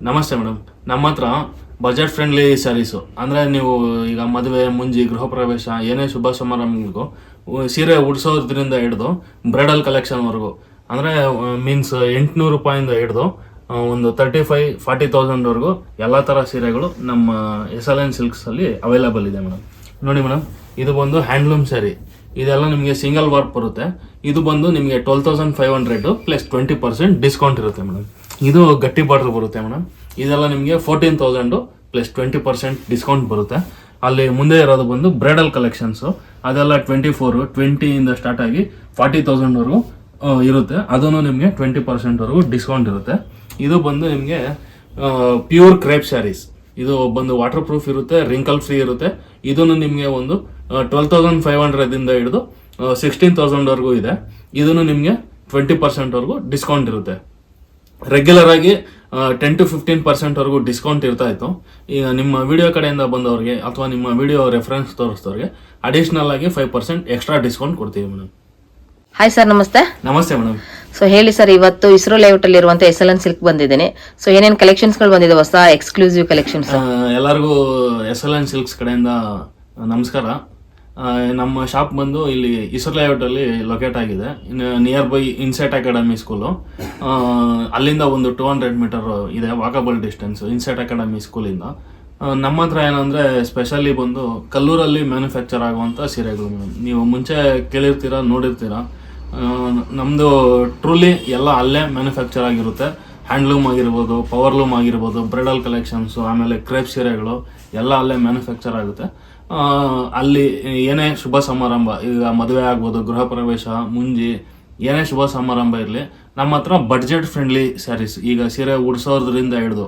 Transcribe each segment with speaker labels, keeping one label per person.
Speaker 1: ನಮಸ್ತೆ ಮೇಡಮ್. ನಮ್ಮ ಹತ್ರ ಬಜೆಟ್ ಫ್ರೆಂಡ್ಲಿ ಸ್ಯಾರೀಸು ಅಂದರೆ ನೀವು ಈಗ ಮದುವೆ, ಮುಂಜಿ, ಗೃಹ ಪ್ರವೇಶ ಏನೇ ಶುಭ ಸಮಾರಂಭಗಳಿಗೂ ಸೀರೆ ಉಡ್ಸೋದ್ರಿಂದ ಹಿಡಿದು ಬ್ರೈಡಲ್ ಕಲೆಕ್ಷನ್ವರೆಗೂ ಅಂದರೆ ಮೀನ್ಸ್ 800 ರೂಪಾಯಿಂದ ಹಿಡಿದು ಒಂದು 35-40,000ವರೆಗೂ ಎಲ್ಲ ಥರ ಸೀರೆಗಳು ನಮ್ಮ SLN ಸಿಲ್ಕ್ಸಲ್ಲಿ ಅವೈಲೇಬಲ್ ಇದೆ ಮೇಡಮ್. ನೋಡಿ ಮೇಡಮ್, ಇದು ಬಂದು ಹ್ಯಾಂಡ್ಲೂಮ್ ಸ್ಯಾರಿ. ಇದೆಲ್ಲ ನಿಮಗೆ ಸಿಂಗಲ್ ವರ್ಕ್ ಬರುತ್ತೆ. ಇದು ಬಂದು ನಿಮಗೆ 12,500 ಪ್ಲಸ್ 20% ಡಿಸ್ಕೌಂಟ್ ಇರುತ್ತೆ ಮೇಡಮ್. ಇದು ಗಟ್ಟಿ ಬಾರ್ಡರ್ ಬರುತ್ತೆ ಮೇಡಮ್. ಇದೆಲ್ಲ ನಿಮಗೆ 14,000 ಪ್ಲಸ್ 20% ಡಿಸ್ಕೌಂಟ್ ಬರುತ್ತೆ. ಅಲ್ಲಿ ಮುಂದೆ ಇರೋದು ಬಂದು ಬ್ರೈಡಲ್ ಕಲೆಕ್ಷನ್ಸು, ಅದೆಲ್ಲ 20ಇಂದ ಸ್ಟಾರ್ಟ್ ಆಗಿ 40,000ವರೆಗೂ ಇರುತ್ತೆ. ಅದನ್ನು ನಿಮಗೆ 20%ವರೆಗೂ ಡಿಸ್ಕೌಂಟ್ ಇರುತ್ತೆ. ಇದು ಬಂದು ನಿಮಗೆ ಪ್ಯೂರ್ ಕ್ರೇಪ್ ಸ್ಯಾರೀಸ್. ಇದು ಬಂದು ವಾಟರ್ ಪ್ರೂಫ್ ಇರುತ್ತೆ, ರಿಂಕಲ್ ಫ್ರೀ ಇರುತ್ತೆ. ಇದನ್ನು ನಿಮಗೆ ಒಂದು 12,500ದಿಂದ ಹಿಡಿದು 16,000ವರೆಗೂ ಇದೆ. ಇದನ್ನು ನಿಮಗೆ 20%ವರೆಗೂ ಡಿಸ್ಕೌಂಟ್ ಇರುತ್ತೆ. ರೆಗ್ಯುಲರ್ ಆಗಿ 10-15%ವರೆಗೂ ಡಿಸ್ಕೌಂಟ್ ಇರ್ತಾ ಇತ್ತು. ಈಗ ನಿಮ್ಮ ವಿಡಿಯೋ ಕಡೆಯಿಂದ ಬಂದವ್ರಿಗೆ ಅಥವಾ ನಿಮ್ಮ ವಿಡಿಯೋ ರೆಫರೆನ್ಸ್ ತೋರಿಸಿದವ್ರಿಗೆ ಅಡಿಷನಲ್ ಆಗಿ 5% ಎಕ್ಸ್ಟ್ರಾ ಡಿಸ್ಕೌಂಟ್ ಕೊಡ್ತೀವಿ ಮೇಡಮ್.
Speaker 2: ಹಾಯ್ ಸರ್, ನಮಸ್ತೆ.
Speaker 1: ನಮಸ್ತೆ ಮೇಡಮ್.
Speaker 2: ಸೊ ಹೇಳಿ ಸರ್, ಇವತ್ತು ಇಸ್ರೋ ಲೇಔಟ್ ಅಲ್ಲಿ ಇರುವಂತ SLN ಸಿಲ್ಕ್ ಬಂದಿದ್ದೇನೆ. ಸೊ ಏನೇನು ಕಲೆಕ್ಷನ್ಸ್ ಗಳು ಬಂದಿದೆ, ಹೊಸ ಎಕ್ಸ್ಕ್ಲೂಸಿವ್ ಕಲೆಕ್ಷನ್ಸ್?
Speaker 1: ಎಲ್ಲರಿಗೂ SLN ಸಿಲ್ಕ್ಸ್ ಕಡೆಯಿಂದ ನಮಸ್ಕಾರ. ನಮ್ಮ ಶಾಪ್ ಬಂದು ಇಲ್ಲಿ ಇಸ್ರೋ ಲೇಔಟ್ ಅಲ್ಲಿ ಲೊಕೇಟ್ ಆಗಿದೆ. Near by insight academy school. ಅಲ್ಲಿಂದ ಒಂದು 200 ಮೀಟರ್ ಇದೆ ವಾಕಬಲ್ ಡಿಸ್ಟೆನ್ಸ್ ಇನ್ಸೈಟ್ ಅಕಾಡೆಮಿ ಸ್ಕೂಲಿಂದ. ನಮ್ಮ ಹತ್ರ ಏನಂದರೆ ಸ್ಪೆಷಲಿ ಬಂದು ಕಲ್ಲೂರಲ್ಲಿ ಮ್ಯಾನುಫ್ಯಾಕ್ಚರ್ ಆಗುವಂಥ ಸೀರೆಗಳು. ನೀವು ಮುಂಚೆ ಕೇಳಿರ್ತೀರ, ನೋಡಿರ್ತೀರ. ನಮ್ಮದು ಟ್ರೂಲಿ ಎಲ್ಲ ಅಲ್ಲೇ ಮ್ಯಾನುಫ್ಯಾಕ್ಚರ್ ಆಗಿರುತ್ತೆ. ಹ್ಯಾಂಡ್ಲೂಮ್ ಆಗಿರ್ಬೋದು, ಪವರ್ಲೂಮ್ ಆಗಿರ್ಬೋದು, ಬ್ರೈಡಲ್ ಕಲೆಕ್ಷನ್ಸು, ಆಮೇಲೆ ಕ್ರೇಪ್ ಸೀರೆಗಳು ಎಲ್ಲ ಅಲ್ಲೇ ಮ್ಯಾನುಫ್ಯಾಕ್ಚರ್ ಆಗುತ್ತೆ. ಅಲ್ಲಿ ಏನೇ ಶುಭ ಸಮಾರಂಭ, ಈಗ ಮದುವೆ ಆಗ್ಬೋದು, ಗೃಹ ಪ್ರವೇಶ, ಮುಂಜಿ, ಏನೇ ಶುಭ ಸಮಾರಂಭ ಇರಲಿ, ನಮ್ಮ ಹತ್ರ ಬಡ್ಜೆಟ್ ಫ್ರೆಂಡ್ಲಿ ಸ್ಯಾರೀಸ್. ಈಗ ಸೀರೆ ಉಡ್ಸೋದ್ರಿಂದ ಹಿಡಿದು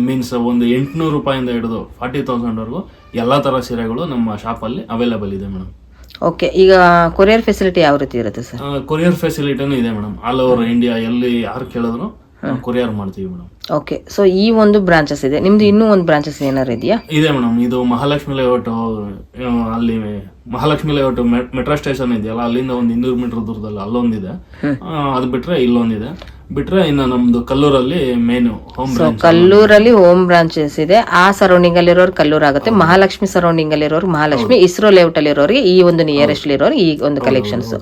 Speaker 1: ಮೀನ್ಸ್ ಒಂದು 800 ರೂಪಾಯಿಂದ ಹಿಡಿದು 40,000ವರೆಗೂ ಎಲ್ಲ ಥರ ಸೀರೆಗಳು ನಮ್ಮ ಶಾಪಲ್ಲಿ ಅವೈಲೇಬಲ್ ಇದೆ ಮೇಡಮ್.
Speaker 2: ಓಕೆ, ಈಗ ಕೊರಿಯರ್ ಫೆಸಿಲಿಟಿ ಯಾವ ರೀತಿ ಇರುತ್ತೆ ಸರ್?
Speaker 1: ಕೊರಿಯರ್ ಫೆಸಿಲಿಟಿನೂ ಇದೆ ಮೇಡಮ್. ಆಲ್ ಓವರ್ ಇಂಡಿಯಾ ಎಲ್ಲಿ ಯಾರು ಕೇಳಿದ್ರು ಕೊರಿಯರ್ ಮಾಡ್ತೀವಿ ಮೇಡಮ್.
Speaker 2: ಓಕೆ, ಸೊ ಈ ಒಂದು ಬ್ರಾಂಚಸ್ ಇದೆ ನಿಮ್ದು, ಇನ್ನೂ ಒಂದು ಬ್ರಾಂಚಸ್ ಏನಾರು ಇದೆಯಾ?
Speaker 1: ಇದೆ ಮೇಡಮ್. ಇದು ಮಹಾಲಕ್ಷ್ಮಿ ಲೇಔಟ್, ಅಲ್ಲಿ ಮಹಾಲಕ್ಷ್ಮಿ ಲೇಔಟ್ ಮೆಟ್ರೋ ಸ್ಟೇಷನ್ ಇದೆಯಲ್ಲ, ಅಲ್ಲಿಂದ ಒಂದು 200 ಮೀಟರ್ ದೂರದಲ್ಲಿ ಅಲ್ಲೊಂದಿದೆ. ಅದು ಬಿಟ್ರೆ ಇಲ್ಲೊಂದಿದೆ. ಬಿಟ್ರೆ ಇನ್ನು ನಮ್ದು ಕಲ್ಲೂರಲ್ಲಿ ಮೇನ್ ಹೋಮ್ ಬ್ರಾಂಚ್.
Speaker 2: ಕಲ್ಲೂರಲ್ಲಿ ಹೋಮ್ ಬ್ರಾಂಚಸ್ ಇದೆ. ಆ ಸರೌಂಡಿಂಗ್ ಅಲ್ಲಿ ಇರೋರು ಕಲ್ಲೂರ್ ಆಗುತ್ತೆ. ಮಹಾಲಕ್ಷ್ಮಿ ಸರೌಂಡಿಂಗ್ ಅಲ್ಲಿ ಇರೋರು ಮಹಾಲಕ್ಷ್ಮಿ, ಇಸ್ರೋ ಲೇಔಟ್ ಅಲ್ಲಿ ಇರೋರಿಗೆ ಈ ಒಂದು ನಿಯರೆಸ್ಟ್ ಇರೋರು ಈ ಒಂದು ಕಲೆಕ್ಷನ್ಸ್.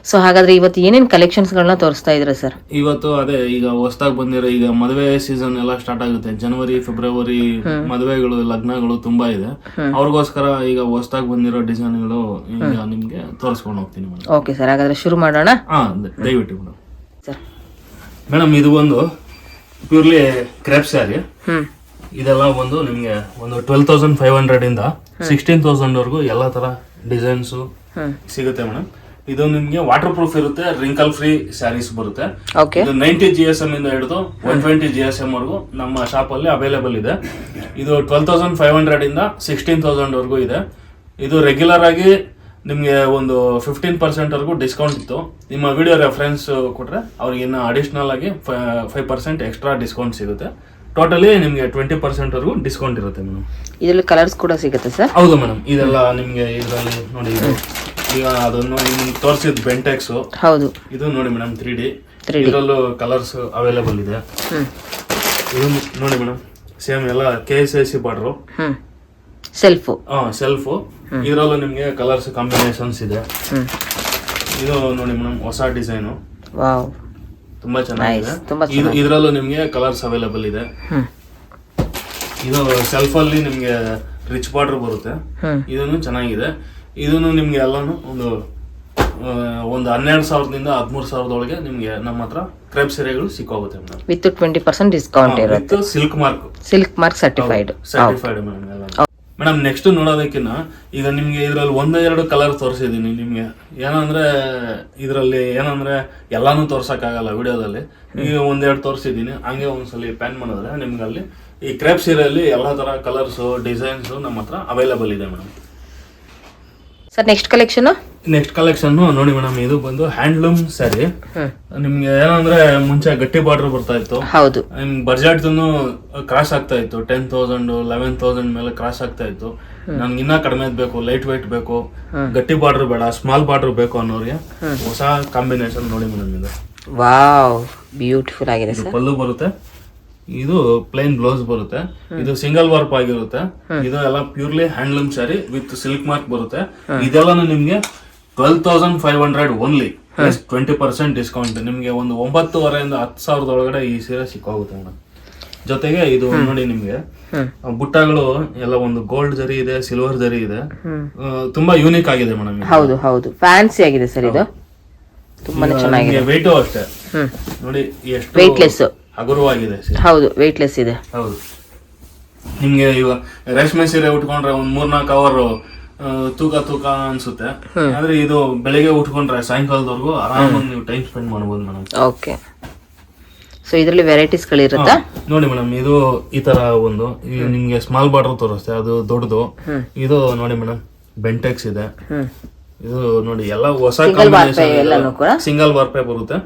Speaker 2: ಸೊ ಹಾಗಾದ್ರೆ ಇವತ್ತು ಏನೇನ್ ಕಲೆಕ್ಷನ್ಸ್ ಗಳನ್ನ ತೋರಿಸ್ತಾ ಇದ್ರೆ ಸರ್?
Speaker 1: ಇವತ್ತು ಅದೇ ಈಗ ಹೊಸದಾಗಿ ಬಂದಿರೋ, ಈಗ ಮದುವೆ ಸೀಸನ್ ಎಲ್ಲ ಸ್ಟಾರ್ಟ್ ಆಗುತ್ತೆ. ಜನವರಿ, ಫೆಬ್ರವರಿ ಮದುವೆಗಳು, ಲಗ್ನಗಳು ತುಂಬಾ ಇದೆ. ಅವ್ರಿಗೋಸ್ಕರ ಈಗ ಹೊಸದಾಗಿ ಬಂದಿರೋ ಡಿಸೈನ್ಗಳು ಈಗ ನಿಮ್ಗೆ ತೋರಿಸ್ಕೊಂಡು ಹೋಗ್ತೀನಿ ಮೇಡಮ್.
Speaker 2: ಓಕೆ ಸರ್, ಹಾಗಾದ್ರೆ ಶುರು ಮಾಡೋಣ.
Speaker 1: ದಯವಿಟ್ಟು ಮೇಡಮ್.
Speaker 2: ಸರ್
Speaker 1: ಮೇಡಮ್, ಇದು ಒಂದು ಪ್ಯೂರ್ಲಿ ಕ್ರೇಪ್ ಸ್ಯಾರಿ. ಇದೆಲ್ಲ ಒಂದು ನಿಮಗೆ ಒಂದು 12,500ಇಂದ 16,000ವರೆಗೂ ಎಲ್ಲ ತರ ಡಿಸೈನ್ಸು ಸಿಗುತ್ತೆ ಮೇಡಮ್. ಇದು ನಿಮ್ಗೆ ವಾಟರ್ ಪ್ರೂಫ್ ಇರುತ್ತೆ, ರಿಂಕಲ್ ಫ್ರೀ ಸ್ಯಾರೀಸ್ ಬರುತ್ತೆ. ಇದು 90 GSM ಇಂದ ಹಿಡಿದು 120 GSM ವರೆಗೂ ನಮ್ಮ ಶಾಪ್ ಅಲ್ಲಿ ಅವೈಲೇಬಲ್ ಇದೆ. ಇದು 12,500ಇಂದ 16,000ವರೆಗೂ ಇದೆ. ಇದು ರೆಗ್ಯುಲರ್ ಆಗಿ ನಿಮಗೆ ಒಂದು 15%ವರೆಗೂ ಡಿಸ್ಕೌಂಟ್ ಇತ್ತು. ನಿಮ್ಮ ವಿಡಿಯೋ ರೆಫರೆನ್ಸ್ ಕೊಟ್ಟರೆ ಅವ್ರಿಗೆ ಇನ್ನು ಅಡಿಷ್ನಲ್ ಆಗಿ 5% ಎಕ್ಸ್ಟ್ರಾ ಡಿಸ್ಕೌಂಟ್ ಸಿಗುತ್ತೆ. ಟೋಟಲಿ ನಿಮಗೆ 20%ವರೆಗೂ ಡಿಸ್ಕೌಂಟ್ ಇರುತ್ತೆ ಮೇಡಮ್.
Speaker 2: ಇದರಲ್ಲಿ ಕಲರ್ಸ್ ಕೂಡ ಸಿಗುತ್ತೆ ಸರ್?
Speaker 1: ಹೌದು ಮೇಡಮ್. ಇದೆಲ್ಲ ನಿಮಗೆ ಇದರಲ್ಲಿ ನೋಡಿ, ಈಗ ಅದನ್ನು ನಿಮ್ಗೆ ತೋರಿಸಿದ ಬೆಂಟೆಕ್ಸ್. ಹೌದು. ಇದು ನೋಡಿ ಮೇಡಮ್ 3D. ಇದರಲ್ಲೂ ಕಲರ್ಸ್ ಅವೈಲೇಬಲ್ ಇದೆ. ಇದು ನೋಡಿ ಮೇಡಮ್, ಸೇಮ್ ಎಲ್ಲ KSIC ಬಾರ್ಡ್ರು,
Speaker 2: ಸೆಲ್ಫು.
Speaker 1: ಸೆಲ್ಫು. ಇದರಲ್ಲೂ ನಿಮಗೆ ಕಲರ್ಸ್ ಕಾಂಬಿನೇಷನ್ಸ್ ಇದೆ. ಇದು ನೋಡಿ ಮೇಡಮ್, ಹೊಸ ಡಿಸೈನು, ತುಂಬಾ ಚೆನ್ನಾಗಿದೆ. ಇದರಲ್ಲೂ ನಿಮಗೆ ಕಲರ್ಸ್ ಅವೈಲೇಬಲ್ ಇದೆ. ಇದು ಸೆಲ್ಫ್ ಅಲ್ಲಿ ನಿಮ್ಗೆ ರಿಚ್ ಬಾರ್ಡರ್ ಬರುತ್ತೆ. ಇದನ್ನು ಚೆನ್ನಾಗಿದೆ. ಇದನ್ನು ನಿಮ್ಗೆ ಎಲ್ಲಾನು ಒಂದು 12,000ದಿಂದ 13,000 ನಿಮ್ಗೆ ನಮ್ಮ ಹತ್ರ ಕ್ರೇಪ್ ಸೀರೆಗಳು ಸಿಕ್ಕೋಗುತ್ತೆ ಮೇಡಮ್.
Speaker 2: ವಿತ್ 20% ಡಿಸ್ಕೌಂಟ್ ಇರುತ್ತೆ.
Speaker 1: Silk mark
Speaker 2: certified
Speaker 1: madam. Madam, next ನೋಡೋದಕ್ಕಿಂತ ಈಗ ನಿಮ್ಗೆ ಇದ್ರಲ್ಲಿ 1-2 ಕಲರ್ ತೋರಿಸಿದೀನಿ. ನಿಮ್ಗೆ ಇದರಲ್ಲಿ ಏನಂದ್ರೆ ಎಲ್ಲಾನು ತೋರ್ಸಕ್ಕಾಗಲ್ಲ ವಿಡಿಯೋದಲ್ಲಿ. ಈಗ 1-2 ತೋರಿಸಿದೀನಿ. ಹಂಗೆ ಒಂದ್ಸಲಿ ಪ್ಯಾನ್ ಮಾಡಿದ್ರೆ ನಿಮ್ಗೆ ಅಲ್ಲಿ ಈ ಕ್ರೇಪ್ ಸೀರೆಯಲ್ಲಿ ಎಲ್ಲಾ ತರ ಕಲರ್ಸ್, ಡಿಸೈನ್ಸ್ ನಮ್ಮ ಹತ್ರ ಅವೈಲೇಬಲ್ ಇದೆ ಮೇಡಮ್.
Speaker 2: ಸರ್ ನೆಕ್ಸ್ಟ್ ಕಲೆಕ್ಷನ್
Speaker 1: ನೋಡಿ ಮೇಡಮ್, ಇದು ಬಂದು ಹ್ಯಾಂಡ್ಲೂಮ್ ಸ್ಯಾರಿ. ನಿಮ್ಗೆ ಏನಂದ್ರೆ ಮುಂಚೆ ಗಟ್ಟಿ ಬಾರ್ಡರ್ ಬರ್ತಾ ಇತ್ತು.
Speaker 2: ಹೌದು.
Speaker 1: ನಿಮ್ಗೆ ಬಜೆಟ್ ಕ್ರಾಸ್ ಆಗ್ತಾ ಇತ್ತು. 10,000, 11,000 ಮೇಲೆ ಕ್ರಾಸ್ ಆಗ್ತಾ ಇತ್ತು. ನನ್ಗೆ ಇನ್ನ ಕಡಿಮೆ ಬೇಕು, ಲೈಟ್ ವೈಟ್ ಬೇಕು, ಗಟ್ಟಿ ಬಾರ್ಡರ್ ಬೇಡ, ಸ್ಮಾಲ್ ಬಾರ್ಡರ್ ಬೇಕು ಅನ್ನೋರಿಗೆ ಹೊಸ ಕಾಂಬಿನೇಷನ್ ನೋಡಿ ಮೇಡಮ್. ಇದು
Speaker 2: ವಾವ್, ಬ್ಯೂಟಿಫುಲ್ ಆಗಿದೆ ಸರ್.
Speaker 1: ಪಲ್ಲು ಬರುತ್ತೆ. ಇದು ಪ್ಲೇನ್ ಬ್ಲೌಸ್ ಬರುತ್ತೆ. ಇದು ಸಿಂಗಲ್ ವರ್ಕ್ ಆಗಿರುತ್ತೆ. ಇದು ಎಲ್ಲ purely handloom sari with silk mark ಬರುತ್ತೆ. ಇದೆಲ್ಲಾನು ನಿಮ್ಗೆ 12,500 ಓನ್ಲಿ ಪ್ಲಸ್ 20% ಡಿಸ್ಕೌಂಟ್. ನಿಮ್ಗೆ ಒಂದು 9,500 10,000 ಒಳಗಡೆ ಈ ಸೀರೆ ಸಿಕ್ಕೋಗುತ್ತೆ ಮೇಡಮ್. ಜೊತೆಗೆ ಇದು ನೋಡಿ ನಿಮ್ಗೆ ಬುಟ್ಟಗಳು ಎಲ್ಲ ಒಂದು ಗೋಲ್ಡ್ ಜರಿ ಇದೆ, ಸಿಲ್ವರ್ ಜರಿ ಇದೆ, ತುಂಬಾ ಯೂನಿಕ್ ಆಗಿದೆ ಮೇಡಮ್.
Speaker 2: ಹೌದು ಹೌದು, ಫ್ಯಾನ್ಸಿ ಆಗಿದೆ ಸರ್ ಇದು, ತುಂಬಾನೇ ಚೆನ್ನಾಗಿದೆ.
Speaker 1: ವೆಯ್ಟು ಅಷ್ಟೇ ನೋಡಿ ಎಷ್ಟು
Speaker 2: ವೆಯ್ಟ್ಲೆಸ್,
Speaker 1: ಹಗುರವಾಗಿದೆ.
Speaker 2: ಹೌದು ವೆಯ್ಟ್ಲೆಸ್ ಇದೆ.
Speaker 1: ಹೌದು, ನಿಮ್ಗೆ ಇವಾಗ ರೇಷ್ಮೆ ಸೀರೆ ಉಟ್ಕೊಂಡ್ರೆ ಒಂದ್ 3-4 ಅವರ್ ತೂಕ ಅನ್ಸುತ್ತೆ. ಆದ್ರೆ ಇದು ಬೆಳಿಗ್ಗೆ ಉಟ್ಕೊಂಡ್ರೆ ಸಾಯಂಕಾಲದವರೆಗೂ ಆರಾಮಾಗಿ ನೀವು ಟೈಮ್ ಸ್ಪೆಂಡ್ ಮಾಡಬಹುದು ಮೇಡಮ್.
Speaker 2: ಓಕೆ, ಸೊ ಇದರಲ್ಲಿ ವೆರೈಟೀಸ್ ಗಳಿರುತ್ತಾ
Speaker 1: ನೋಡಿ ಮೇಡಮ್. ಇದು ಈ ತರ ಒಂದು ನಿಮ್ಗೆ ಸ್ಮಾಲ್ ಬಾರ್ಡರ್ ತೋರಿಸ್ತೆ, ಅದು ದೊಡ್ಡದು. ಇದು ನೋಡಿ ಮೇಡಮ್ ಬೆಂಟೆಕ್ಸ್ ಇದೆ. ಇದು ನೋಡಿ ಎಲ್ಲ ಹೊಸ ಕಾಂಬಿನೇಷನ್, ಸಿಂಗಲ್ ವಾರ್ಪೆ ಬರುತ್ತೆ.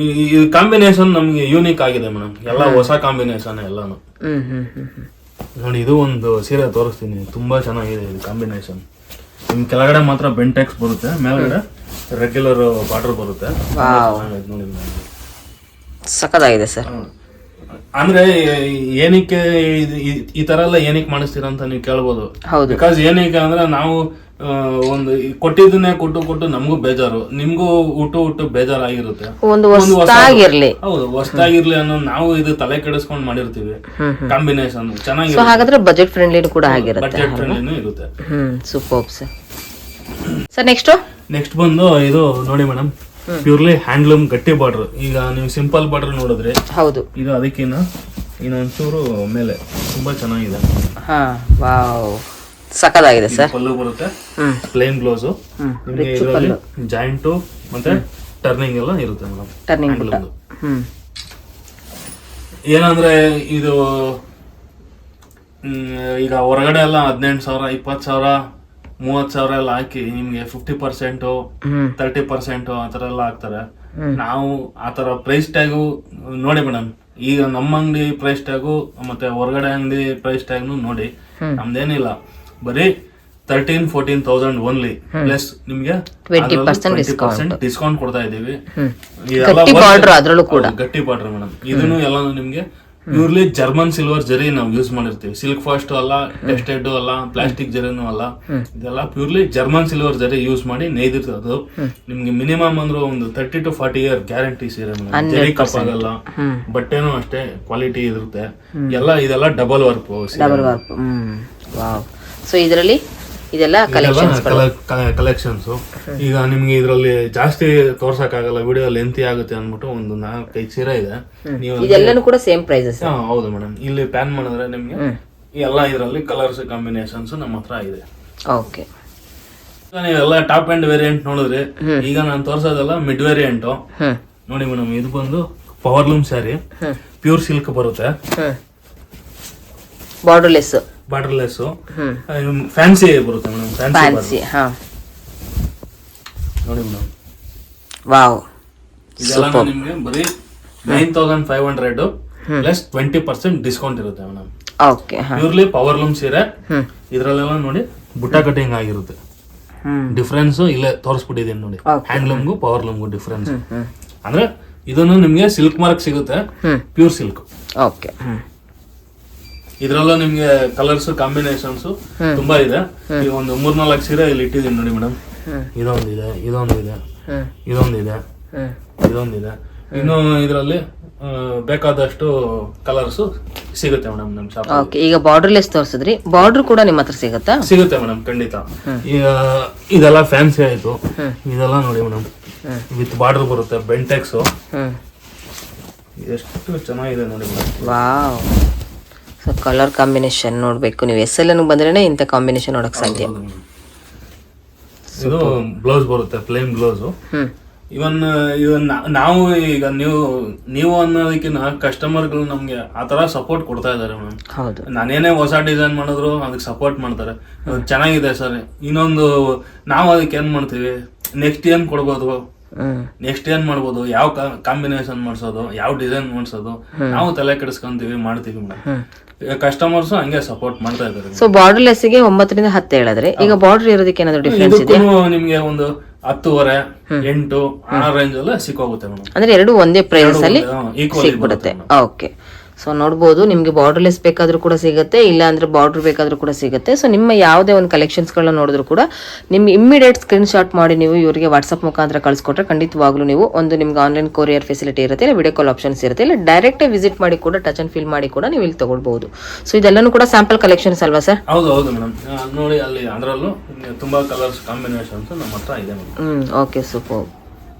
Speaker 1: ಈ ಕಾಂಬಿನೇಷನ್ ನಮ್ಗೆ ಯೂನಿಕ್ ಆಗಿದೆ ಮೇಡಮ್, ಎಲ್ಲ ಹೊಸ ಕಾಂಬಿನೇಷನ್ ಎಲ್ಲಾನು. ನೋಡಿ ಇದು ಒಂದು ಸೀರೆ ತೋರಿಸ್ತೀನಿ, ತುಂಬಾ ಚೆನ್ನಾಗಿದೆ ಇದು ಕಾಂಬಿನೇಷನ್. ನಿಮ್ ಕೆಳಗಡೆ ಮಾತ್ರ ಬೆಂಟೆಕ್ಸ್ ಬರುತ್ತೆ, ಮೇಲ್ಗಡೆ ರೆಗ್ಯುಲರ್ ಬಾರ್ಡರ್ ಬರುತ್ತೆ. ನೋಡಿ
Speaker 2: ಸಖತ್ತಾಗಿದೆ ಸರ್.
Speaker 1: ಅಂದ್ರೆ ಏನಕ್ಕೆ ಈ ತರ ಎಲ್ಲ ಏನಕ್ಕೆ ಮಾಡಿಸ್ತೀರಾ ಅಂತ ನೀವು ಕೇಳ್ಬೋದು. ಬಿಕಾಸ್ ಏನಕ್ಕೆ ಅಂದ್ರೆ ನಾವು ಒಂದು ಕೊಟ್ಟಿದ್ದನ್ನೇ ಕೊಟ್ಟು ನಮಗೂ ಬೇಜಾರು, ನಿಮ್ಗೂ ಹುಟ್ಟು ಬೇಜಾರಾಗಿರುತ್ತೆ.
Speaker 2: ಹೌದು,
Speaker 1: ಹೊಸದಾಗಿರ್ಲಿ ಅನ್ನೋ ನಾವು ಇದು ತಲೆ ಕೆಡಿಸ್ಕೊಂಡು ಮಾಡಿರ್ತೀವಿ. ಕಾಂಬಿನೇಷನ್ ಚೆನ್ನಾಗಿ,
Speaker 2: ಹಾಗಾದ್ರೆ ಬಜೆಟ್ ಫ್ರೆಂಡ್ಲಿ ಕೂಡ ಆಗಿರುತ್ತೆ,
Speaker 1: ಬಜೆಟ್ ಫ್ರೆಂಡ್ಲಿನೂ ಇರುತ್ತೆ.
Speaker 2: Super sir. ನೆಕ್ಸ್ಟ್
Speaker 1: ಬಂದು ಇದು ನೋಡಿ ಮೇಡಮ್, ಪ್ಯೂರ್ಲಿ ಹ್ಯಾಂಡ್ಲೂಮ್ ಗಟ್ಟಿ ಬಾರ್ಡರ್. ಈಗ ನೀವು ಸಿಂಪಲ್ ಬಾರ್ಡರ್ ನೋಡಿದ್ರೆ
Speaker 2: ಹೌದು,
Speaker 1: ಇದು ಅದಕ್ಕಿನ್ನ ಇನ್ನೊಂಚೂರು ಮೇಲೆ ತುಂಬಾ ಚೆನ್ನಾಗಿದೆ.
Speaker 2: ಸಖತ್ತಾಗಿದೆ ಸರ್.
Speaker 1: ಪಲ್ಲು ಬರುತ್ತೆ, ಪ್ಲೇನ್ ಬ್ಲೌಸ್, ನಿಮಗೆ ಇದರಲ್ಲಿ ಜಾಯಿಂಟು ಮತ್ತೆ ಟರ್ನಿಂಗ್ ಎಲ್ಲ ಇರುತ್ತೆ ಮೇಡಮ್. ಟರ್ನಿಂಗ್ ಏನಂದ್ರೆ ಇದು ಈಗ ಹೊರಗಡೆ ಎಲ್ಲ 18,000 20,000 30,000 ಎಲ್ಲ ಹಾಕಿ ನಿಮ್ಗೆ 50% 30% ಆತರ ಎಲ್ಲ ಹಾಕ್ತಾರೆ. ನಾವು ಆತರ ಪ್ರೈಸ್ ಟ್ಯಾಗು ನೋಡಿ ಮೇಡಮ್, ಈಗ ನಮ್ಮ ಅಂಗಡಿ ಪ್ರೈಸ್ ಟ್ಯಾಗು ಮತ್ತೆ ಹೊರಗಡೆ ಅಂಗಡಿ ಪ್ರೈಸ್ ಟ್ಯಾಗ್ನು ನೋಡಿ, ನಮ್ದೇನಿಲ್ಲ, ಬರೀ 13,000-14,000 ಓನ್ಲಿ, ಪ್ಲಸ್ ನಿಮ್ಗೆ 20% ಡಿಸ್ಕೌಂಟ್ ಕೊಡ್ತಾ ಇದೀವಿ. ಗಟ್ಟಿ ಬಾರ್ಡರ್ ಮೇಡಮ್. ಇದನ್ನು ಎಲ್ಲಾನು ನಿಮ್ಗೆ ಪ್ಯೂರ್ಲಿ ಜರ್ಮನ್ ಸಿಲ್ವರ್ ಜರಿ ನಾವು ಯೂಸ್ ಮಾಡಿರ್ತೀವಿ. ಸಿಲ್ಕ್ ಫಾಸ್ಟ್ ಅಲ್ಲ, ಟೆಸ್ಟೆಡ್ ಅಲ್ಲ, ಪ್ಲಾಸ್ಟಿಕ್ ಜರಿನೂ ಅಲ್ಲ. ಇದೆಲ್ಲ ಪ್ಯೂರ್ಲಿ ಜರ್ಮನ್ ಸಿಲ್ವರ್ ಜರಿ ಯೂಸ್ ಮಾಡಿ ನೇಯ್ದಿರ್ತದ್ದು. ನಿಮ್ಗೆ ಮಿನಿಮಮ್ ಅಂದ್ರೆ ಒಂದು 30 to 40 year ಗ್ಯಾರಂಟಿ ಸೀರೆ ಮೇಡಮ್. ಜರಿ ಕಪ್ಪಾಗಲ್ಲ, ಬಟ್ಟೆನೂ ಅಷ್ಟೇ ಕ್ವಾಲಿಟಿ ಇರುತ್ತೆ. ಇದೆಲ್ಲ ಡಬಲ್ ವರ್ಕ್.
Speaker 2: ಸೊ ಇದರಲ್ಲಿ ಇದೆಲ್ಲ
Speaker 1: ಕಲೆಕ್ಷನ್ಸ್. ಈಗ ನಿಮ್ಗೆ ಇದರಲ್ಲಿ ಜಾಸ್ತಿ ತೋರ್ಸಕ್ಕಾಗಲ್ಲ, ವಿಡಿಯೋ ಲೆಂತಿ ಆಗುತ್ತೆ ಅಂದ್ಬಿಟ್ಟು ಒಂದು 4-5 ಸೀರೆ ಇದೆ.
Speaker 2: ಇದೆಲ್ಲನೂ ಕೂಡ ಸೇಮ್ ಪ್ರೈಸಸ್.
Speaker 1: ಹೌದು ಮೇಡಮ್. ಇಲ್ಲಿ ಪ್ಯಾನ್ ಮಾಡಿದ್ರೆ ನಿಮ್ಗೆ ಎಲ್ಲ ಇದರಲ್ಲಿ ಕಲರ್ಸ್ ಕಾಂಬಿನೇಷನ್ಸ್ ನಮ್ಮ ಹತ್ರ ಇದೆ.
Speaker 2: ಓಕೆ,
Speaker 1: ನೀವೆಲ್ಲ ಟಾಪ್ ಅಂಡ್ ವೇರಿಯಂಟ್ ನೋಡಿದ್ರೆ, ಈಗ ನಾನು ತೋರ್ಸೋದೆಲ್ಲ ಮಿಡ್ ವೇರಿಯಂಟ್ ನೋಡಿ ಮೇಡಮ್. ಇದು ಬಂದು ಪವರ್ಲೂಮ್ ಸ್ಯಾರಿ, ಪ್ಯೂರ್ ಸಿಲ್ಕ್ ಬರುತ್ತೆ,
Speaker 2: ಬಾರ್ಡರ್ಲೆಸ್
Speaker 1: ಫ್ಯಾನ್ಸಿ ಬರುತ್ತೆ ಮೇಡಮ್. ಫ್ಯಾನ್ಸಿ ನೋಡಿ ಮೇಡಮ್.
Speaker 2: ವಾವ್,
Speaker 1: ಇದೆಲ್ಲ ನಿಮ್ಗೆ ಬರೀ 9,500 ಪ್ಲಸ್ 20% ಡಿಸ್ಕೌಂಟ್ ಇರುತ್ತೆ ಮೇಡಮ್.
Speaker 2: ಓಕೆ,
Speaker 1: ಪ್ಯೂರ್ಲಿ ಪವರ್ಲೂಮ್ ಸೀರೆ. ಇದ್ರಲ್ಲೆಲ್ಲ ನೋಡಿ ಬುಟ್ಟ ಕಟಿಂಗ್ ಆಗಿರುತ್ತೆ. ಡಿಫ್ರೆನ್ಸ್ ಇಲ್ಲೇ ತೋರಿಸ್ಬಿಟ್ಟಿದ್ದೀನಿ ನೋಡಿ, ಹ್ಯಾಂಡ್ಲೂಮ್ಗೂ ಪವರ್ಲೂಮ್ಗೂ ಡಿಫ್ರೆನ್ಸ್. ಅಂದ್ರೆ ಇದನ್ನು ನಿಮ್ಗೆ ಸಿಲ್ಕ್ ಮಾರ್ಕ್ ಸಿಗುತ್ತೆ, ಪ್ಯೂರ್ ಸಿಲ್ಕ್.
Speaker 2: ಓಕೆ,
Speaker 1: ಇದ್ರಲ್ಲೂ ನಿಮ್ಗೆ ಕಲರ್ಸ್ ಕಾಂಬಿನೇಷನ್ಸ್ ತುಂಬಾ ಇದೆ. ಈಗ ಒಂದು 3-4 ಸೀರೆ ಇಲ್ಲಿ ಇಟ್ಟಿದ್ದೀನಿ ನೋಡಿ ಮೇಡಮ್. ಇದೊಂದಿದೆ, ಇದೊಂದಿದೆ. ಇನ್ನು ಇದರಲ್ಲಿ ಬೇಕಾದಷ್ಟು ಕಲರ್ಸ್ ಸಿಗುತ್ತೆ ಮೇಡಮ್ ನಮ್ ಶಾಪ್.
Speaker 2: ಓಕೆ, ಈಗ ಬಾರ್ಡರ್ಲೆಸ್ ತೋರಿಸಿದ್ರಿ, ಬಾರ್ಡರ್ ಕೂಡ ನಿಮ್ಮ ಹತ್ರ ಸಿಗುತ್ತಾ?
Speaker 1: ಸಿಗುತ್ತೆ ಮೇಡಮ್, ಖಂಡಿತ. ಈಗ ಇದೆಲ್ಲ ಫ್ಯಾನ್ಸಿ ಆಯ್ತು. ಇದೆಲ್ಲ ನೋಡಿ ಮೇಡಮ್, ವಿತ್ ಬಾರ್ಡರ್ ಬರುತ್ತೆ, ಬೆಂಟೆಕ್ಸ್. ಎಷ್ಟು ಚೆನ್ನಾಗಿದೆ ನೋಡಿ madam.
Speaker 2: Wow, so colour combination ನೋಡ್ಬೇಕು ನೀವು. SL ಬಂದ್ರೆ ಇಂಥ ಕಾಂಬಿನೇಷನ್ ನೋಡಕ್ ಸಾಧ್ಯ.
Speaker 1: ಇದು ಬ್ಲೌಸ್ ಬರುತ್ತೆ, ಪ್ಲೇನ್ ಬ್ಲೌಸ್. ಇವನ್ ನಾವು ಈಗ ನೀವು ಅನ್ನೋದಕ್ಕಿಂತ ಕಸ್ಟಮರ್ಗಳು ನಮ್ಗೆ ಆತರ ಸಪೋರ್ಟ್ ಕೊಡ್ತಾ ಇದಾರೆ ಮೇಡಮ್.
Speaker 2: ಹೌದು,
Speaker 1: ನಾನೇನೇ ಹೊಸ ಡಿಸೈನ್ ಮಾಡಿದ್ರು ಅದಕ್ಕೆ ಸಪೋರ್ಟ್ ಮಾಡ್ತಾರೆ. ಚೆನ್ನಾಗಿದೆ ಸರ್, ಇನ್ನೊಂದು ನಾವು ಅದಕ್ಕೆ ಏನ್ ಮಾಡ್ತೀವಿ, ನೆಕ್ಸ್ಟ್ ಏನ್ ಕೊಡ್ಬೋದು, ನೆಕ್ಸ್ಟ್ ಏನ್ ಮಾಡ್ಬೋದು, ಯಾವ ಕಾಂಬಿನೇಷನ್ ಮಾಡ್ಸೋದು, ಯಾವ ಡಿಸೈನ್ ಮಾಡ್ಸೋದು, ನಾವು ತಲೆ ಕೆಡಿಸ್ಕೊಂತೀವಿ, ಮಾಡ್ತೀವಿ ಮೇಡಮ್. ಕಸ್ಟಮರ್ಸ್ ಹಂಗೆ ಸಪೋರ್ಟ್ ಮಾಡ್ತಾ ಇದ್ದಾರೆ.
Speaker 2: ಸೊ ಬಾರ್ಡರ್ಲೆಸ್ ಗೆ 9ರಿಂದ 10 ಹೇಳಿದ್ರೆ, ಈಗ ಬಾರ್ಡರ್ ಇರೋದಕ್ಕೆ ಏನಾದ್ರು ಡಿಫರೆನ್ಸ್ ಇದೆ?
Speaker 1: ನಿಮ್ಗೆ ಒಂದು 10.5, 8 ಆ ರೇಂಜ್ ಎಲ್ಲ ಸಿಕ್ಕೋಗುತ್ತೆ ಮೇಡಮ್.
Speaker 2: ಅಂದ್ರೆ ಎರಡು ಒಂದೇ ಪ್ರೈಸ್ ಅಲ್ಲಿ ಸಿಕ್ಬಿಡುತ್ತೆ. ಓಕೆ, ಸೊ ನೋಡ್ಬೋದು, ನಿಮಗೆ ಬಾರ್ಡರ್ಲೆಸ್ ಬೇಕಾದರೂ ಕೂಡ ಸಿಗುತ್ತೆ, ಇಲ್ಲ ಅಂದರೆ ಬಾರ್ಡರ್ ಬೇಕಾದರೂ ಕೂಡ ಸಿಗುತ್ತೆ. ಸೊ ನಿಮ್ಮ ಯಾವುದೇ ಒಂದು ಕಲೆಕ್ಷನ್ಸ್ಗಳನ್ನ ನೋಡಿದ್ರು ಕೂಡ ನಿಮ್ಮ ಇಮ್ಮಿಡಿಯೇಟ್ ಸ್ಕ್ರೀನ್ಶಾಟ್ ಮಾಡಿ ನೀವು ಇವರಿಗೆ ವಾಟ್ಸಪ್ ಮುಖಾಂತರ ಕಳಿಸ್ಕೊಟ್ರೆ ಖಂಡಿತವಾಗ್ಲೂ ನೀವು ಒಂದು ನಿಮ್ಗೆ ಆನ್ಲೈನ್ ಕೊರಿಯರ್ ಫೆಸಿಲಿಟಿ ಇರುತ್ತೆ, ಇಲ್ಲ ವಿಡಿಯೋ ಕಾಲ್ ಆಪ್ಷನ್ಸ್ ಇರುತ್ತೆ, ಇಲ್ಲ ಡೈರೆಕ್ಟೇ ವಿಸಿಟ್ ಮಾಡಿ ಕೂಡ ಟಚ್ ಅಂಡ್ ಫೀಲ್ ಮಾಡಿ ಕೂಡ ನೀವು ಇಲ್ಲಿ ತಗೊಳ್ಬಹುದು. ಸೊ ಇದೆಲ್ಲನೂ ಕೂಡ ಸ್ಯಾಂಪಲ್ ಕಲೆಕ್ಷನ್ಸ್ ಅಲ್ವಾ ಸರ್?
Speaker 1: ಹೌದು ಹೌದು ಮೇಡಮ್, ನೋಡಿ ಅಲ್ಲಿ ಅದರಲ್ಲೂ ತುಂಬಾ ಕಲರ್ಸ್ ಕಾಂಬಿನೇಷನ್ಸ್ ನಮ್ಮ ಹತ್ರ ಇದೆ ಮೇಡಮ್.
Speaker 2: Okay super.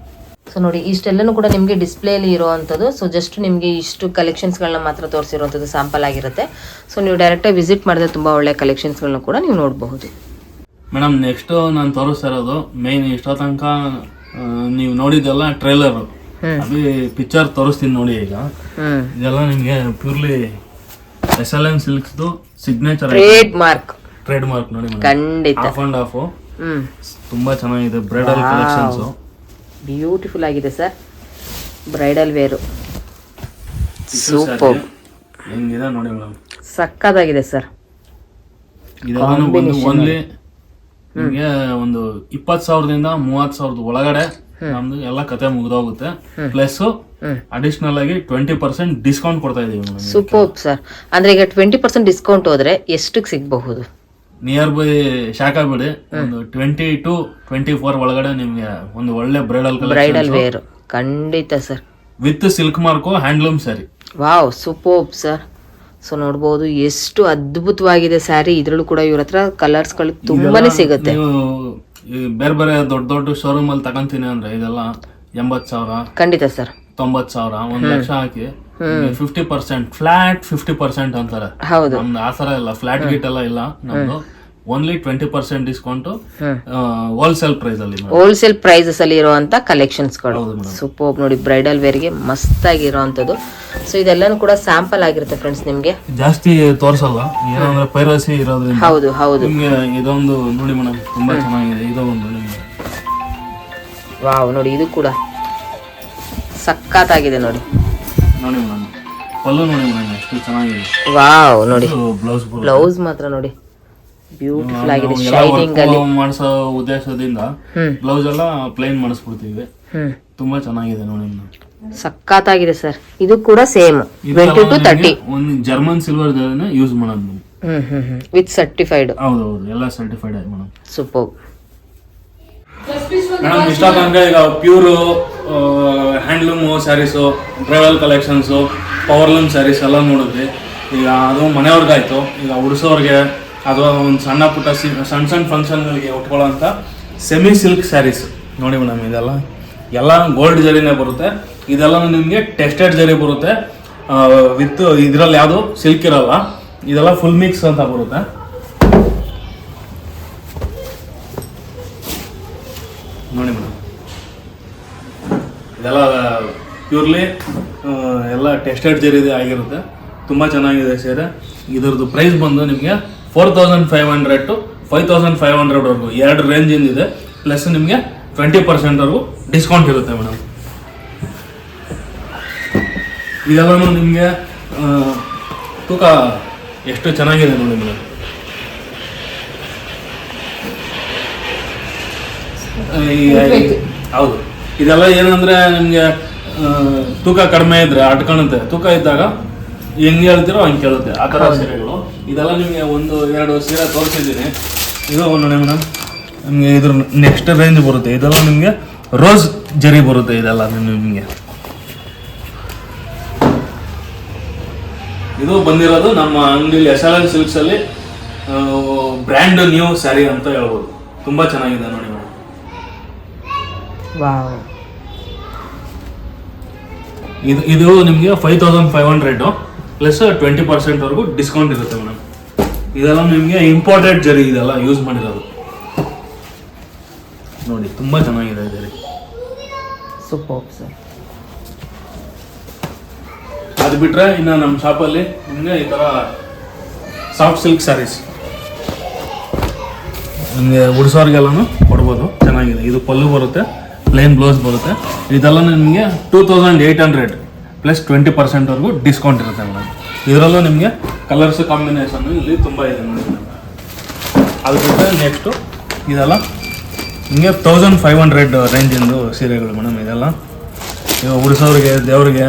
Speaker 2: ಸೊ ನೋಡಿ ಇಷ್ಟೆಲ್ಲನೂ ಕೂಡ ನಿಮಗೆ ಡಿಸ್ಪ್ಲೇಲಿ ಇರುವಂಥದ್ದು. ಸೊ ಜಸ್ಟ್ ನಿಮಗೆ ಇಷ್ಟು ಕಲೆಕ್ಷನ್ಸ್ಗಳನ್ನ ಮಾತ್ರ ತೋರಿಸಿರುವಂಥದ್ದು ಸ್ಯಾಂಪಲ್ ಆಗಿರುತ್ತೆ. ಸೊ ನೀವು ಡೈರೆಕ್ಟಾಗಿ ವಿಸಿಟ್ ಮಾಡಿದ್ರೆ ತುಂಬ ಒಳ್ಳೆ ಕಲೆಕ್ಷನ್ಸ್ಗಳನ್ನ ಕೂಡ ನೀವು ನೋಡಬಹುದು.
Speaker 1: ಮೇಡಮ್ ನೆಕ್ಸ್ಟ್ ನಾನು ತೋರಿಸ್ತಾ ಇರೋದು ಮೇನ್ ಇಷ್ಟೋ ತನಕ ನೀವು ನೋಡಿದ್ದೆಲ್ಲ ಟ್ರೇಲರ್, ಅದೇ ಪಿಕ್ಚರ್ ತೋರಿಸ್ತೀನಿ ನೋಡಿ. ಈಗ ಇದೆಲ್ಲ ನಿಮಗೆ ಪ್ಯೂರ್ಲಿ SLN ಸಿಲ್ಕ್ಸ್ದು ಸಿಗ್ನೇಚರ್
Speaker 2: ಟ್ರೇಡ್ ಮಾರ್ಕ್
Speaker 1: ನೋಡಿ
Speaker 2: ಖಂಡಿತ.
Speaker 1: ಆಫ್ ಅಂಡ್ ಆಫ್ ತುಂಬಾ ಚೆನ್ನಾಗಿದೆ. ಬ್ರೈಡಲ್ ಕಲೆಕ್ಷನ್ಸ್
Speaker 2: ಬ್ಯೂಟಿಫುಲ್ ಆಗಿದೆ ಸರ್. ಬ್ರೈಡಲ್ ವೇರು ಸೂಪರ್,
Speaker 1: ಹೆಂಗಿದೆ ನೋಡಿ ಮೇಡಮ್,
Speaker 2: ಸಕ್ಕತ್ತಾಗಿದೆ ಸರ್.
Speaker 1: ಇದೆಲ್ಲ ಓನ್ಲಿ ನಿಮಗೆ ಒಂದು 20,000ದಿಂದ 30,000 ಒಳಗಡೆ ನಮ್ದು ಎಲ್ಲ ಕತೆ ಮುಗ್ದೋಗುತ್ತೆ. ಪ್ಲಸ್ ಅಡಿಷನಲ್ ಆಗಿ 20% ಡಿಸ್ಕೌಂಟ್ ಕೊಡ್ತಾ ಇದೀವಿ.
Speaker 2: Super sir. ಅಂದ್ರೆ ಈಗ 20% ಡಿಸ್ಕೌಂಟ್ ಹೋದ್ರೆ ಎಷ್ಟಕ್ಕೆ ಸಿಗಬಹುದು?
Speaker 1: ನಿಯರ್ ಬೈ ಶಾಖಾ ಬಿಡಿ ಒಂದು 20 to 24 ಒಳಗಡೆ ನಿಮ್ಗೆ ಒಂದು ಒಳ್ಳೆ ಬ್ರೈಡಲ್
Speaker 2: ವೇರ್ ಖಂಡಿತ sir,
Speaker 1: with silk mark handloom sari.
Speaker 2: Wow super sir. So ನೋಡ್ಬೋದು ಎಷ್ಟು ಅದ್ಭುತವಾಗಿದೆ ಸ್ಯಾರಿ. ಇದ್ರಲ್ಲೂ ಕೂಡ ಇವ್ರ ಹತ್ರ ಕಲರ್ಸ್ಗಳು ತುಂಬಾನೇ ಸಿಗುತ್ತೆ.
Speaker 1: ಬೇರೆ ಬೇರೆ ದೊಡ್ಡ ದೊಡ್ಡ ಶೋರೂಮ್ ಅಲ್ಲಿ ತಗೊಂತೀನಿ ಅಂದ್ರೆ ಇದೆಲ್ಲ 80,000
Speaker 2: ಖಂಡಿತ ಸರ್,
Speaker 1: 90,000, 1 ಲಕ್ಷ ಹಾಕಿ 50% ಫ್ಲಾಟ್ 50% ಅಂತಾರೆ.
Speaker 2: ಹೌದು,
Speaker 1: ನಮ್ದು ಆ ಥರ ಇಲ್ಲ, ಫ್ಲಾಟ್ ಗೀಟ್ ಎಲ್ಲ ಇಲ್ಲ ನಮ್ದು. ಓನ್ಲಿ 20% ಡಿಸ್ಕೌಂಟ್ ಹೋಲ್ಸೇಲ್ ಪ್ರೈಸ್ ಅಲ್ಲಿ,
Speaker 2: ಹೋಲ್ಸೇಲ್ ಪ್ರೈಸಸ್ ಅಲ್ಲಿ ಇರುವಂತ ಕಲೆಕ್ಷನ್ಸ್ಗಳು ಸೂಪರ್ ನೋಡಿ. ಬ್ರೈಡಲ್ ವೇರ್ಗೆ ಮಸ್ತ್ ಆಗಿರುವಂತದ್ದು. ಸೊ ಇದೆಲ್ಲಾನು ಕೂಡ ಸ್ಯಾಂಪಲ್ ಆಗಿರುತ್ತೆ ಫ್ರೆಂಡ್ಸ್, ನಿಮ್ಗೆ
Speaker 1: ಜಾಸ್ತಿ ತೋರ್ಸಲ್ಲ, ಏನಂದ್ರೆ ಪೈರಸಿ ಇರೋದ್ರಿಂದ.
Speaker 2: ಹೌದು ಹೌದು.
Speaker 1: ನಿಮ್ಗೆ ಇದೊಂದು ನೋಡಿ ಮೇಡಮ್, ತುಂಬಾ ಚೆನ್ನಾಗಿದೆ. ಇದೊಂದು ನಿಮ್ಗೆ
Speaker 2: ವಾವ್ ನೋಡಿ, ಇದು ಕೂಡ ಸಕ್ಕತ್ತಾಗಿದೆ ನೋಡಿ.
Speaker 1: ನೋಡಿ ಮೇಡಮ್, ಪಲ್ಲು ನೋಡಿ ಮೇಡಮ್ ಎಷ್ಟು ಚೆನ್ನಾಗಿದೆ.
Speaker 2: ವಾವ್ ನೋಡಿ,
Speaker 1: ಬ್ಲೌಸ್
Speaker 2: ಮಾತ್ರ ನೋಡಿ ಬ್ಯೂಟಿಫುಲ್ ಆಗಿದೆ. ಶೈನಿಂಗ್ ಅಲ್ಲಿ
Speaker 1: ಮಾಡಿಸೋ ಉದ್ದೇಶದಿಂದ ಬ್ಲೌಸ್ ಎಲ್ಲ ಪ್ಲೇನ್ ಮಾಡಿಸ್ಬಿಡ್ತೀವಿ. ತುಂಬಾ ಚೆನ್ನಾಗಿದೆ ನೋಡಿ,
Speaker 2: ಸಕ್ಕತ್ತಾಗಿದೆ ಸರ್. ಇದು ಕೂಡ ಸೇಮ್ 20 to 30
Speaker 1: ಒಂದು ಜರ್ಮನ್ ಸಿಲ್ವರ್ ಯೂಸ್ ಮಾಡೋದು
Speaker 2: ವಿತ್ ಸರ್ಟಿಫೈಡ್.
Speaker 1: ಹೌದೌದು, ಎಲ್ಲ ಸರ್ಟಿಫೈಡ್ ಆಗಿ ಮೇಡಮ್.
Speaker 2: Super
Speaker 1: madam. ಇಷ್ಟ ತನಕ ಈಗ pure handloom saris, bridal collections, powerloom saris ಎಲ್ಲ ನೋಡಿದ್ವಿ. ಈಗ ಅದು ಮನೆಯವ್ರಿಗಾಯ್ತು. ಈಗ ಉಡಿಸೋರ್ಗೆ ಅಥವಾ ಒಂದು ಸಣ್ಣ ಪುಟ್ಟ ಸಣ್ಣ ಫಂಕ್ಷನ್ಗಳಿಗೆ ಉಟ್ಕೊಳ್ಳೋಂಥ ಸೆಮಿ ಸಿಲ್ಕ್ ಸ್ಯಾರೀಸ್ ನೋಡಿ ಮೇಡಮ್. ಇದೆಲ್ಲ ಎಲ್ಲ ಗೋಲ್ಡ್ ಜರಿನೇ ಬರುತ್ತೆ. ಇದೆಲ್ಲ ನಿಮಗೆ ಟೆಸ್ಟೆಡ್ ಜರಿ ಬರುತ್ತೆ ವಿತ್ ಇದರಲ್ಲಿ ಯಾವುದು ಸಿಲ್ಕ್ ಇರಲ್ಲ. ಇದೆಲ್ಲ ಫುಲ್ ಮಿಕ್ಸ್ ಅಂತ ಬರುತ್ತೆ. ನೋಡಿ ಮೇಡಮ್, ಇದೆಲ್ಲ ಪ್ಯೂರ್ಲಿ ಎಲ್ಲ ಟೆಸ್ಟೆಡ್ ಜರಿದೆ ಆಗಿರುತ್ತೆ. ತುಂಬ ಚೆನ್ನಾಗಿದೆ ಸೀರೆ. ಇದ್ರದ್ದು ಪ್ರೈಸ್ ಬಂದು ನಿಮಗೆ 4,500 to 5,500 ವರೆಗೂ 2 ರೇಂಜಿಂದ ಇದೆ. ಪ್ಲಸ್ ನಿಮಗೆ 20% ವರೆಗೂ ಡಿಸ್ಕೌಂಟ್ ಇರುತ್ತೆ ಮೇಡಮ್. ಇದೆಲ್ಲನೂ ನಿಮಗೆ ತೂಕ ಎಷ್ಟು ಚೆನ್ನಾಗಿದೆ ನೋಡಿ ಮೇಡಮ್. ಹೌದು, ಇದೆಲ್ಲ ಏನಂದ್ರೆ ನಿಮಗೆ ತೂಕ ಕಡಿಮೆ ಇದ್ರೆ ಅಟ್ಕೊಳುತ್ತೆ, ತೂಕ ಇದ್ದಾಗ ಹೆಂಗೆ ಹೇಳ್ತಿರೋ ಹಂಗೆ ಕೇಳುತ್ತೆ, ಆ ಥರ ಸೀರೆಗಳು. ಇದೆಲ್ಲ ನಿಮಗೆ 1-2 ಸೀರೆ ತೋರಿಸಿದ್ದೀನಿ. ಇದು ನೋಡಿ ಮೇಡಮ್, ನಿಮಗೆ ಇದ್ರ ನೆಕ್ಸ್ಟ್ ರೇಂಜ್ ಬರುತ್ತೆ. ಇದೆಲ್ಲ ನಿಮಗೆ ರೋಸ್ ಜರಿ ಬರುತ್ತೆ. ಇದೆಲ್ಲ ನಿಮಗೆ ಇದು ಬಂದಿರೋದು ನಮ್ಮ ಅಂಗಡಿಯಲ್ಲಿ SLN ಸಿಲ್ಕ್ಸ್ ಅಲ್ಲಿ ಬ್ರ್ಯಾಂಡ್ ನ್ಯೂ ಸ್ಯಾರಿ ಅಂತ ಹೇಳ್ಬೋದು. ತುಂಬಾ ಚೆನ್ನಾಗಿದೆ ನೋಡಿ ಮೇಡಮ್. ಇದು ನಿಮಗೆ 5,500 ಪ್ಲಸ್ 20% ವರೆಗೂ ಡಿಸ್ಕೌಂಟ್ ಇರುತ್ತೆ ಮೇಡಮ್. ಇದೆಲ್ಲ ನಿಮಗೆ ಇಂಪೋರ್ಟೆಡ್ ಜರಿ, ಇದೆಲ್ಲ ಯೂಸ್ ಮಾಡಿರೋದು ನೋಡಿ. ತುಂಬಾ ಚೆನ್ನಾಗಿದೆ ಜರಿ.
Speaker 2: Super sir.
Speaker 1: ಅದು ಬಿಟ್ರೆ ಇನ್ನು ನಮ್ಮ ಶಾಪಲ್ಲಿ ನಿಮಗೆ ಈ ಥರ ಸಾಫ್ಟ್ ಸಿಲ್ಕ್ ಸ್ಯಾರೀಸ್ ನಿಮಗೆ ಉಡಿಸೋರಿಗೆಲ್ಲನೂ ಕೊಡ್ಬೋದು. ಚೆನ್ನಾಗಿದೆ. ಇದು ಪಲ್ಲು ಬರುತ್ತೆ, ಪ್ಲೇನ್ ಬ್ಲೌಸ್ ಬರುತ್ತೆ. ಇದೆಲ್ಲ ನಿಮಗೆ 2,800 ಪ್ಲಸ್ 20% ವರೆಗೂ ಡಿಸ್ಕೌಂಟ್ ಇರುತ್ತೆ ಮೇಡಮ್. ಇದರಲ್ಲೂ ನಿಮಗೆ ಕಲರ್ಸ್ ಕಾಂಬಿನೇಷನ್ ಇಲ್ಲಿ ತುಂಬ ಇದೆ ನೋಡಿ ಮೇಡಮ್. ಅದು ಬಿಟ್ಟರೆ ನೆಕ್ಸ್ಟು ಇದೆಲ್ಲ ನಿಮಗೆ 1,500 ರೇಂಜಿಂದು ಸೀರೆಗಳು ಮೇಡಮ್. ಇದೆಲ್ಲ ಈಗ ಉಡಿಸೋರಿಗೆ, ದೇವರಿಗೆ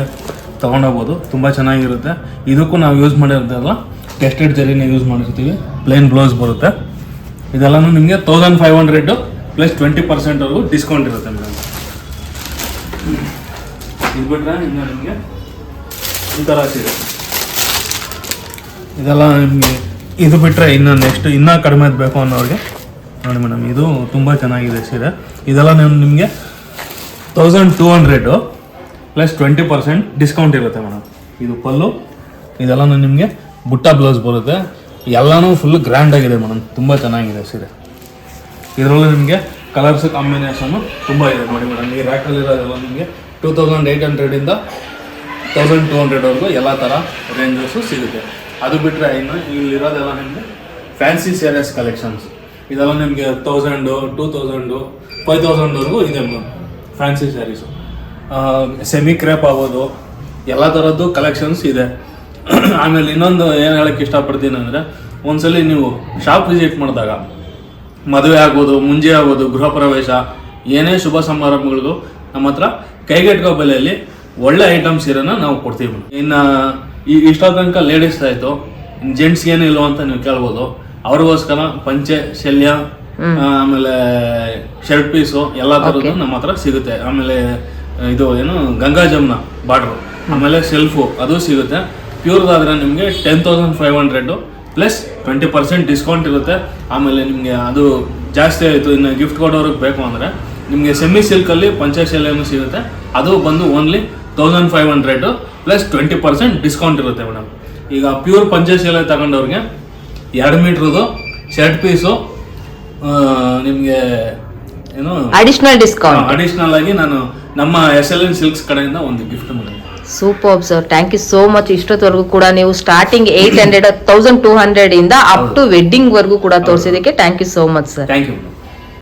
Speaker 1: ತೊಗೊಂಡೋಗ್ಬೋದು, ತುಂಬ ಚೆನ್ನಾಗಿರುತ್ತೆ. ಇದಕ್ಕೂ ನಾವು ಯೂಸ್ ಮಾಡಿರೋದಲ್ಲ ಟೆಸ್ಟೆಡ್ ಜರಿನ ಯೂಸ್ ಮಾಡಿರ್ತೀವಿ. ಪ್ಲೇನ್ ಬ್ಲೌಸ್ ಬರುತ್ತೆ. ಇದೆಲ್ಲನೂ ನಿಮಗೆ 1500 ಪ್ಲಸ್ 20% ಡಿಸ್ಕೌಂಟ್ ಇರುತ್ತೆ ಮೇಡಮ್. ಇದು ಬಿಟ್ಟರೆ ಇನ್ನು ನಿಮಗೆ ಈ ಥರ ಸೀರೆ, ಇದೆಲ್ಲ ನಿಮಗೆ ಇದು ಬಿಟ್ಟರೆ ಇನ್ನು ನೆಕ್ಸ್ಟ್ ಇನ್ನೂ ಕಡಿಮೆ ಬೇಕು ಅನ್ನೋರಿಗೆ ನೋಡಿ ಮೇಡಮ್, ಇದು ತುಂಬ ಚೆನ್ನಾಗಿದೆ ಸೀರೆ. ಇದೆಲ್ಲ ನಿಮಗೆ 1200 ಪ್ಲಸ್ 20% ಡಿಸ್ಕೌಂಟ್ ಇರುತ್ತೆ ಮೇಡಮ್. ಇದು ಪಲ್ಲು, ಇದೆಲ್ಲ ನಿಮಗೆ ಬುಟ್ಟ ಬ್ಲೌಸ್ ಬರುತ್ತೆ. ಎಲ್ಲನೂ ಫುಲ್ ಗ್ರ್ಯಾಂಡ್ ಆಗಿದೆ ಮೇಡಮ್, ತುಂಬ ಚೆನ್ನಾಗಿದೆ ಸೀರೆ. ಇದರಲ್ಲೂ ನಿಮಗೆ ಕಲರ್ಸ್ ಕಾಂಬಿನೇಷನ್ನು ತುಂಬ ಇದೆ ನೋಡಿ ಮೇಡಮ್. ಈ ರ್ಯಾಕಲ್ಲಿರೋದೆಲ್ಲ ನಿಮಗೆ 2800 1200ವರೆಗೂ ಎಲ್ಲ ಥರ ರೇಂಜಸ್ಸು ಸಿಗುತ್ತೆ. ಅದು ಬಿಟ್ಟರೆ ಇನ್ನು ಇಲ್ಲಿರೋದೆಲ್ಲ ನಿಮಗೆ ಫ್ಯಾನ್ಸಿ ಸ್ಯಾರೀಸ್ ಕಲೆಕ್ಷನ್ಸ್. ಇದೆಲ್ಲ ನಿಮಗೆ 1000 2000 5000ವರೆಗೂ ಇದೆ madam fancy saris. Semi crepe ಆಗ್ಬೋದು, ಎಲ್ಲ ಥರದ್ದು ಕಲೆಕ್ಷನ್ಸ್ ಇದೆ. ಆಮೇಲೆ ಇನ್ನೊಂದು ಏನು ಹೇಳೋಕ್ಕೆ ಇಷ್ಟಪಡ್ತೀನಿ ಅಂದರೆ, ಒಂದ್ಸಲಿ ನೀವು ಶಾಪ್ ವಿಸಿಟ್ ಮಾಡಿದಾಗ ಮದುವೆ ಆಗ್ಬೋದು, ಮುಂಜಿ ಆಗ್ಬೋದು, ಗೃಹ ಪ್ರವೇಶ, ಏನೇ ಶುಭ ಸಮಾರಂಭಗಳಿಗೂ ನಮ್ಮ ಹತ್ರ ಕೈಗೆಟುಕೋ ಬೆಲೆಯಲ್ಲಿ ಒಳ್ಳೆ ಐಟಮ್ಸ್ ಇರೋನ ನಾವು ಕೊಡ್ತೀವಿ. ಇನ್ನು ಇಷ್ಟೋ ತನಕ ಲೇಡೀಸ್ ಆಯಿತು, ಜೆಂಟ್ಸ್ ಏನಿಲ್ವ ಅಂತ ನೀವು ಕೇಳ್ಬೋದು. ಅವ್ರಿಗೋಸ್ಕರ ಪಂಚೆ, ಶಲ್ಯ, ಆಮೇಲೆ ಶರ್ಟ್ ಪೀಸು ಎಲ್ಲ ಥರದ್ದು ನಮ್ಮ ಹತ್ರ ಸಿಗುತ್ತೆ. ಆಮೇಲೆ ಇದು ಏನು ಗಂಗಾ ಜಮ್ನ ಬಾರ್ಡ್ರು, ಆಮೇಲೆ ಸೆಲ್ಫು ಅದು ಸಿಗುತ್ತೆ. ಪ್ಯೂರ್ದಾದರೆ ನಿಮಗೆ 10500 ಪ್ಲಸ್ 20% ಡಿಸ್ಕೌಂಟ್ ಇರುತ್ತೆ. ಆಮೇಲೆ ನಿಮಗೆ ಅದು ಜಾಸ್ತಿ ಆಯಿತು, ಇನ್ನು ಗಿಫ್ಟ್ ಕೊಡೋರಿಗೆ ಬೇಕು ಅಂದರೆ ನಿಮಗೆ ಸೆಮಿ ಸಿಲ್ಕಲ್ಲಿ ಪಂಚಶಾಲೆಯೂ ಸಿಗುತ್ತೆ. ಅದು ಬಂದು ಓನ್ಲಿ 1500 ಪ್ಲಸ್ 20% ಡಿಸ್ಕೌಂಟ್ ಇರುತ್ತೆ ಮೇಡಮ್. ಈಗ ಪ್ಯೂರ್ ಪಂಚಶಾಲೆ ತಗೊಂಡವ್ರಿಗೆ 2 ಮೀಟ್ರದು ಶರ್ಟ್ ಪೀಸು ನಿಮಗೆ ಏನು ಅಡಿಷ್ನಲ್ ಆಗಿ ನಾನು ನಮ್ಮ SLN ಸಿಲ್ಕ್ಸ್ ಕಡೆಯಿಂದ ಒಂದು ಗಿಫ್ಟ್ ಮಾಡಿದೆ.
Speaker 2: Super sir, thank you so much. ಇಷ್ಟೊತ್ತವರೆಗೂ ಕೂಡ ನೀವು ಸ್ಟಾರ್ಟಿಂಗ್ 800 1200 ಇಂದ ಅಪ್ ಟು ವೆಡ್ಡಿಂಗ್ ವರ್ಗೂ ಕೂಡ ತೋರಿಸಿದಕ್ಕೆ thank you so much sir.
Speaker 1: Thank you.